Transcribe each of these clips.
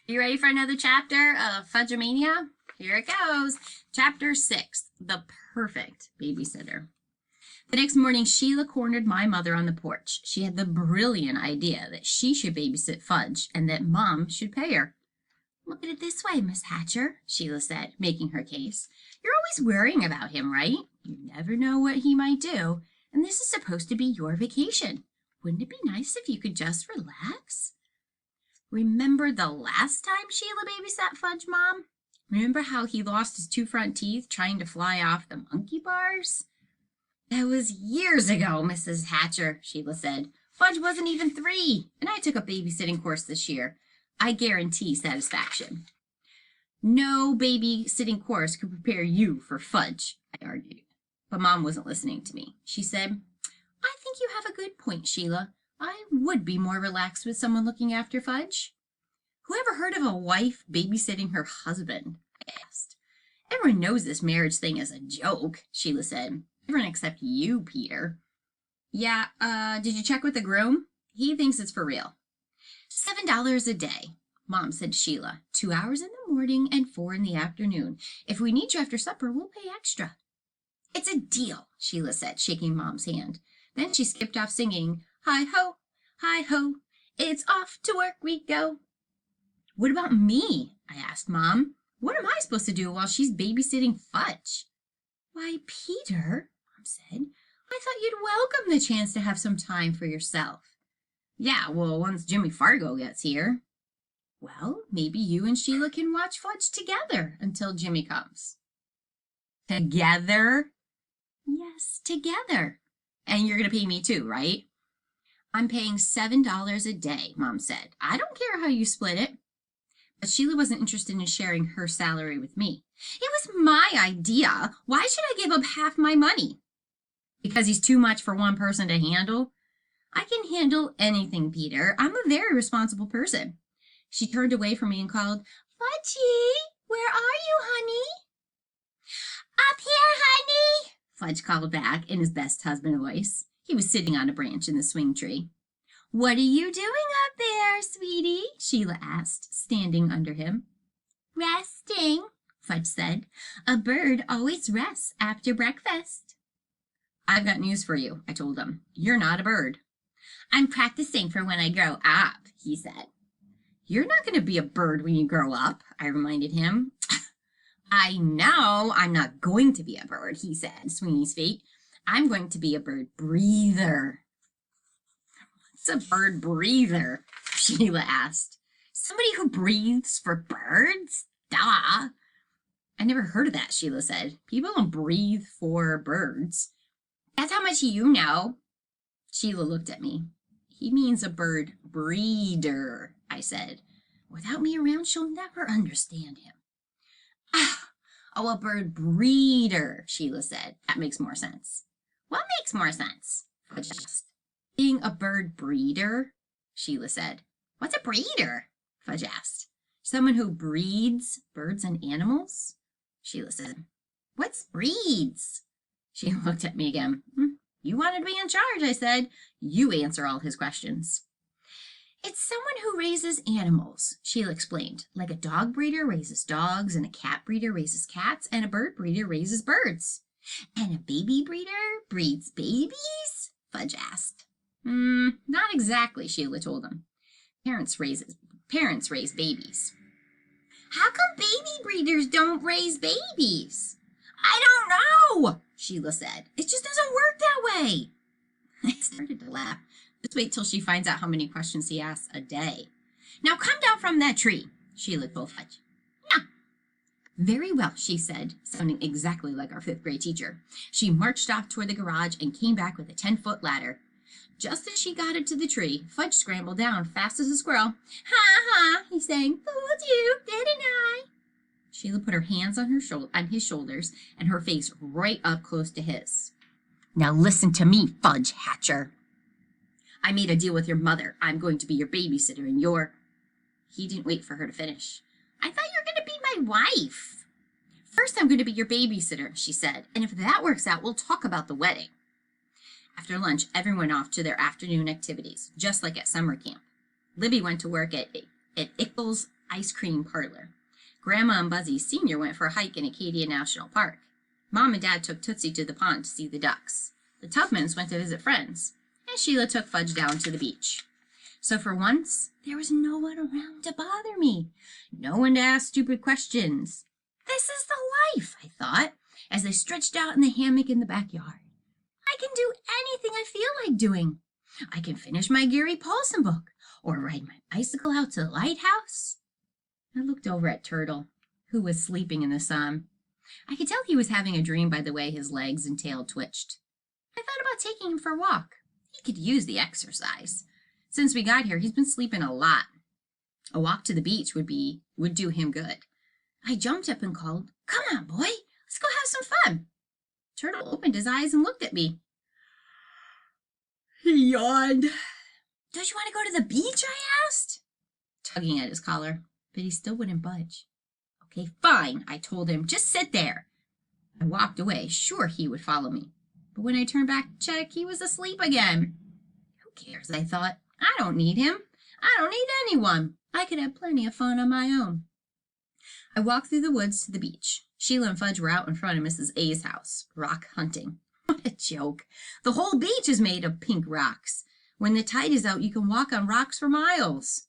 You ready for another chapter of Fudgeamania? Here it goes. Chapter 6, The Perfect Babysitter. The next morning, Sheila cornered my mother on the porch. She had the brilliant idea that she should babysit Fudge and that Mom should pay her. Look at it this way, Miss Hatcher, Sheila said, making her case. You're always worrying about him, right? You never know what he might do, and this is supposed to be your vacation. Wouldn't it be nice if you could just relax? Remember the last time Sheila babysat Fudge, Mom? Remember how he lost his 2 front teeth trying to fly off the monkey bars? That was years ago, Mrs. Hatcher, Sheila said. Fudge wasn't even 3, and I took a babysitting course this year. I guarantee satisfaction. No babysitting course could prepare you for Fudge, I argued. But Mom wasn't listening to me. She said, I think you have a good point, Sheila. I would be more relaxed with someone looking after Fudge. Who ever heard of a wife babysitting her husband? I asked. Everyone knows this marriage thing is a joke, Sheila said. Everyone except you, Peter. Yeah, did you check with the groom? He thinks it's for real. $7 a day, Mom said to Sheila. 2 hours in the morning and 4 in the afternoon. If we need you after supper, we'll pay extra. It's a deal, Sheila said, shaking Mom's hand. Then she skipped off singing, hi ho, it's off to work we go. What about me? I asked Mom. What am I supposed to do while she's babysitting Fudge? Why, Peter, Mom said, I thought you'd welcome the chance to have some time for yourself. Yeah, well, once Jimmy Fargo gets here. Well, maybe you and Sheila can watch Fudge together until Jimmy comes. Together? Yes, together. And you're going to pay me too, right? I'm paying $7 a day, Mom said. I don't care how you split it. But Sheila wasn't interested in sharing her salary with me. It was my idea. Why should I give up half my money? Because he's too much for one person to handle? I can handle anything, Peter. I'm a very responsible person. She turned away from me and called, Fudgy, where are you, honey? Up here, honey, Fudge called back in his best husband voice. He was sitting on a branch in the swing tree. What are you doing up there, sweetie? Sheila asked, standing under him. Resting, Fudge said. A bird always rests after breakfast. I've got news for you, I told him. You're not a bird. I'm practicing for when I grow up, he said. You're not going to be a bird when you grow up, I reminded him. I know I'm not going to be a bird, he said, swinging his feet. I'm going to be a bird breather. What's a bird breather? Sheila asked. Somebody who breathes for birds? Duh. I never heard of that, Sheila said. People don't breathe for birds. That's how much you know. Sheila looked at me. He means a bird breeder, I said. Without me around, she'll never understand him. Oh, a bird breeder, Sheila said. That makes more sense. What makes more sense? Fudge asked. Being a bird breeder, Sheila said. What's a breeder? Fudge asked. Someone who breeds birds and animals? Sheila said. What's breeds? She looked at me again. You wanted to be in charge, I said. You answer all his questions. It's someone who raises animals, Sheila explained. Like a dog breeder raises dogs, and a cat breeder raises cats, and a bird breeder raises birds. And a baby breeder breeds babies? Fudge asked. Not exactly, Sheila told him. Parents raise babies. How come baby breeders don't raise babies? I don't know, Sheila said. It just doesn't work that way. I started to laugh. Just wait till she finds out how many questions he asks a day. Now come down from that tree, Sheila told Fudge. Yeah. Very well, she said, sounding exactly like our 5th grade teacher. She marched off toward the garage and came back with a 10-foot ladder. Just as she got it to the tree, Fudge scrambled down fast as a squirrel. Ha ha, he sang. Fooled you, didn't I? Sheila put her hands on his shoulders and her face right up close to his. Now listen to me, Fudge Hatcher. I made a deal with your mother. I'm going to be your babysitter and you're... He didn't wait for her to finish. I thought you were going to be my wife. First, I'm going to be your babysitter, she said. And if that works out, we'll talk about the wedding. After lunch, everyone went off to their afternoon activities, just like at summer camp. Libby went to work at Ickles ice cream parlor. Grandma and Buzzy Sr. went for a hike in Acadia National Park. Mom and Dad took Tootsie to the pond to see the ducks. The Tubmans went to visit friends, and Sheila took Fudge down to the beach. So for once, there was no one around to bother me. No one to ask stupid questions. This is the life, I thought, as I stretched out in the hammock in the backyard. I can do anything I feel like doing. I can finish my Gary Paulson book, or ride my bicycle out to the lighthouse. I looked over at Turtle, who was sleeping in the sun. I could tell he was having a dream by the way his legs and tail twitched. I thought about taking him for a walk. He could use the exercise. Since we got here, he's been sleeping a lot. A walk to the beach would do him good. I jumped up and called, "Come on, boy, let's go have some fun." Turtle opened his eyes and looked at me. He yawned. "Don't you want to go to the beach?" I asked, tugging at his collar, but he still wouldn't budge. "Okay, fine," I told him. "Just sit there." I walked away, sure he would follow me. But when I turned back to check, he was asleep again. Who cares, I thought. I don't need him. I don't need anyone. I could have plenty of fun on my own. I walked through the woods to the beach. Sheila and Fudge were out in front of Mrs. A's house, rock hunting. What a joke. The whole beach is made of pink rocks. When the tide is out, you can walk on rocks for miles.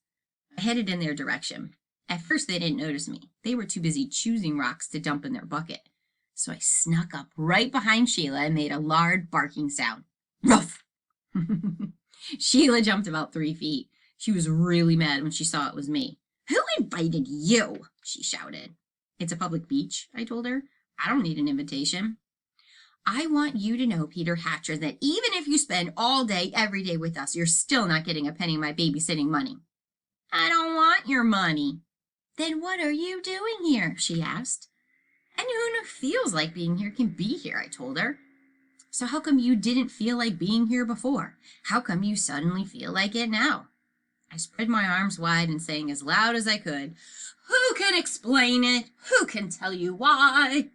I headed in their direction. At first, they didn't notice me. They were too busy choosing rocks to dump in their bucket. So I snuck up right behind Sheila and made a loud barking sound. Ruff! Sheila jumped about 3 feet. She was really mad when she saw it was me. "Who invited you?" she shouted. "It's a public beach," I told her. "I don't need an invitation." "I want you to know, Peter Hatcher, that even if you spend all day, every day with us, you're still not getting a penny of my babysitting money." "I don't want your money." "Then what are you doing here?" she asked. "Anyone who feels like being here can be here," I told her. "So how come you didn't feel like being here before? How come you suddenly feel like it now?" I spread my arms wide and sang as loud as I could, "Who can explain it? Who can tell you why?"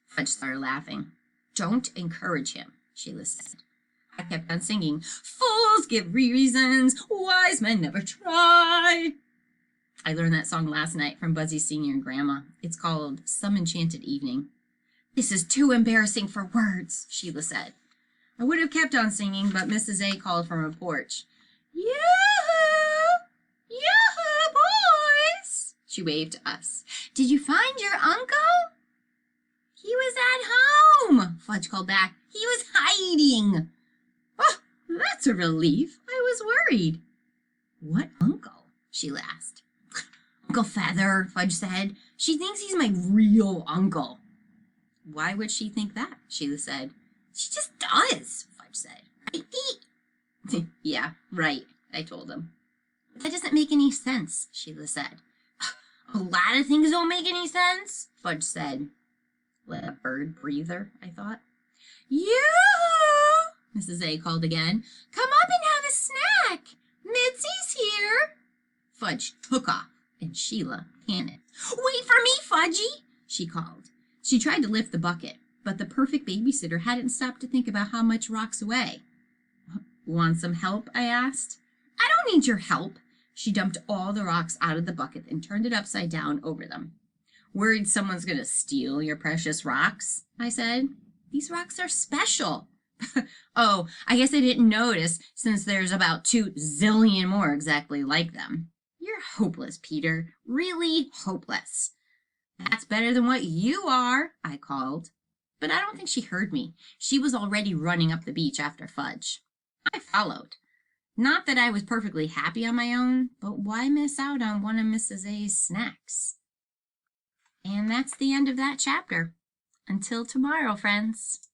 Fudge started laughing. "Don't encourage him," Sheila said. I kept on singing, "Fools give reasons, wise men never try." I learned that song last night from Buzzy Sr. and Grandma. It's called Some Enchanted Evening. "This is too embarrassing for words," Sheila said. I would have kept on singing, but Mrs. A called from her porch. "Yoo-hoo! Yoo-hoo, boys!" She waved to us. "Did you find your uncle?" "He was at home," Fudge called back. "He was hiding." "Oh, that's a relief. I was worried." "What uncle?" Sheila asked. "Uncle Feather," Fudge said. "She thinks he's my real uncle." "Why would she think that?" Sheila said. "She just does," Fudge said. "Right, Pete?" "Yeah, right," I told him. "That doesn't make any sense," Sheila said. "A lot of things don't make any sense," Fudge said. Let a bird breather, I thought. "Yoo-hoo!" Mrs. A called again. "Come up and have a snack. Mitzi's here." Fudge took off, and Sheila panicked. "Wait for me, Fudgy," she called. She tried to lift the bucket, but the perfect babysitter hadn't stopped to think about how much rocks away. "Want some help?" I asked. "I don't need your help." She dumped all the rocks out of the bucket and turned it upside down over them. "Worried someone's going to steal your precious rocks?" I said. "These rocks are special." "Oh, I guess I didn't notice since there's about 2 zillion more exactly like them." "You're hopeless, Peter. Really hopeless." "That's better than what you are," I called. But I don't think she heard me. She was already running up the beach after Fudge. I followed. Not that I was perfectly happy on my own, but why miss out on one of Mrs. A's snacks? And that's the end of that chapter. Until tomorrow, friends.